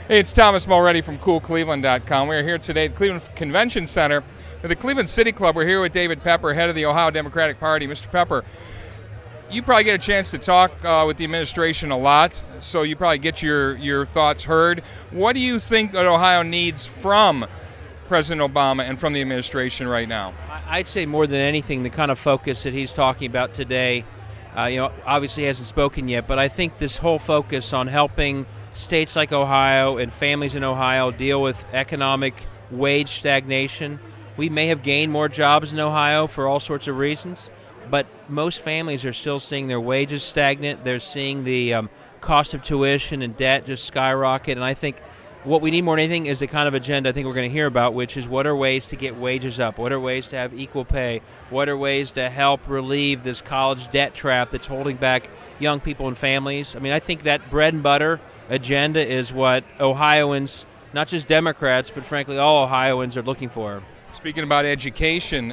Hey, it's Thomas Mulready from CoolCleveland.com. We are here today at the Cleveland Convention Center at the Cleveland City Club. We're here with David Pepper, head of the Ohio Democratic Party. Mr. Pepper, you probably get a chance to talk with the administration a lot, so you probably get your thoughts heard. What do you think that Ohio needs from President Obama and from the administration right now? I'd say more than anything, the kind of focus that he's talking about today, obviously he hasn't spoken yet, but I think this whole focus on helping states like Ohio and families in Ohio deal with economic wage stagnation. We may have gained more jobs in Ohio for all sorts of reasons, but most families are still seeing their wages stagnant. They're seeing the cost of tuition and debt just skyrocket, and I think what we need more than anything is the kind of agenda I think we're going to hear about, which is what are ways to get wages up? What are ways to have equal pay? What are ways to help relieve this college debt trap that's holding back young people and families? I mean, I think that bread and butter agenda is what Ohioans, not just Democrats, but frankly all Ohioans are looking for. Speaking about education,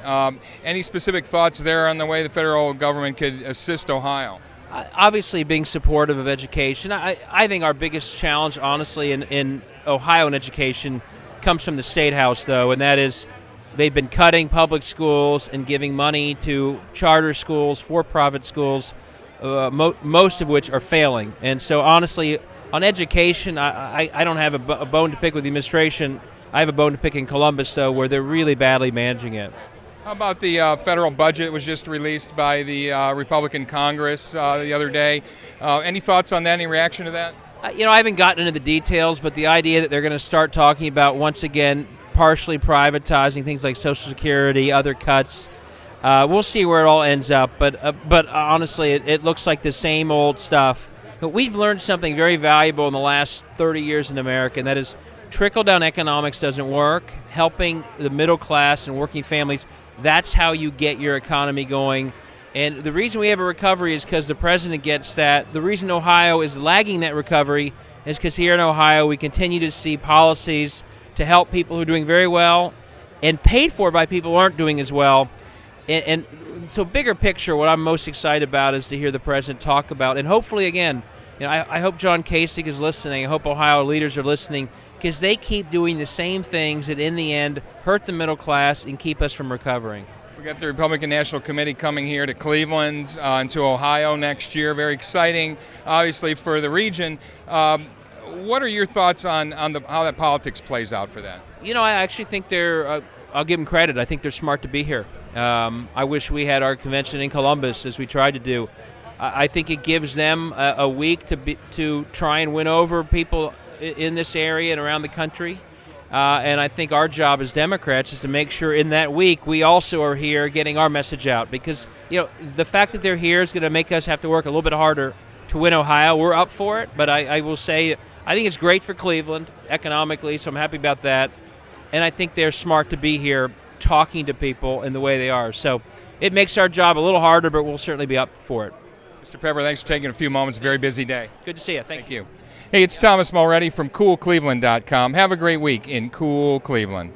any specific thoughts there on the way the federal government could assist Ohio? Obviously being supportive of education. I think our biggest challenge, honestly, in Ohio in education comes from the State House, though, and that is they've been cutting public schools and giving money to charter schools, for-profit schools, most of which are failing. And so, honestly, on education, I don't have a bone to pick with the administration. I have a bone to pick in Columbus, though, where they're really badly managing it. How about the federal budget? It was just released by the Republican Congress the other day. Any thoughts on that? Any reaction to that? I haven't gotten into the details, but the idea that they're going to start talking about, once again, partially privatizing things like Social Security, other cuts, we'll see where it all ends up. But honestly, it looks like the same old stuff. But we've learned something very valuable in the last 30 years in America, and that is trickle-down economics doesn't work. Helping the middle class and working families, that's how you get your economy going. And the reason we have a recovery is because the president gets that. The reason Ohio is lagging that recovery is because here in Ohio we continue to see policies to help people who are doing very well and paid for by people who aren't doing as well. And so bigger picture, what I'm most excited about is to hear the president talk about, and hopefully again, I hope John Kasich is listening. I hope Ohio leaders are listening, because they keep doing the same things that in the end hurt the middle class and keep us from recovering. We got the Republican National Committee coming here to Cleveland and to Ohio next year. Very exciting, obviously, for the region. What are your thoughts on how that politics plays out for that? I actually think I'll give them credit. I think they're smart to be here. I wish we had our convention in Columbus, as we tried to do. I think it gives them a week to try and win over people in this area and around the country. And I think our job as Democrats is to make sure in that week we also are here getting our message out. Because, the fact that they're here is going to make us have to work a little bit harder to win Ohio. We're up for it, but I will say I think it's great for Cleveland economically, so I'm happy about that. And I think they're smart to be here talking to people in the way they are. So it makes our job a little harder, but we'll certainly be up for it. Mr. Pepper, thanks for taking a few moments. Very busy day. Good to see you. Thank you. Hey, it's Thomas Mulready from CoolCleveland.com. Have a great week in Cool Cleveland.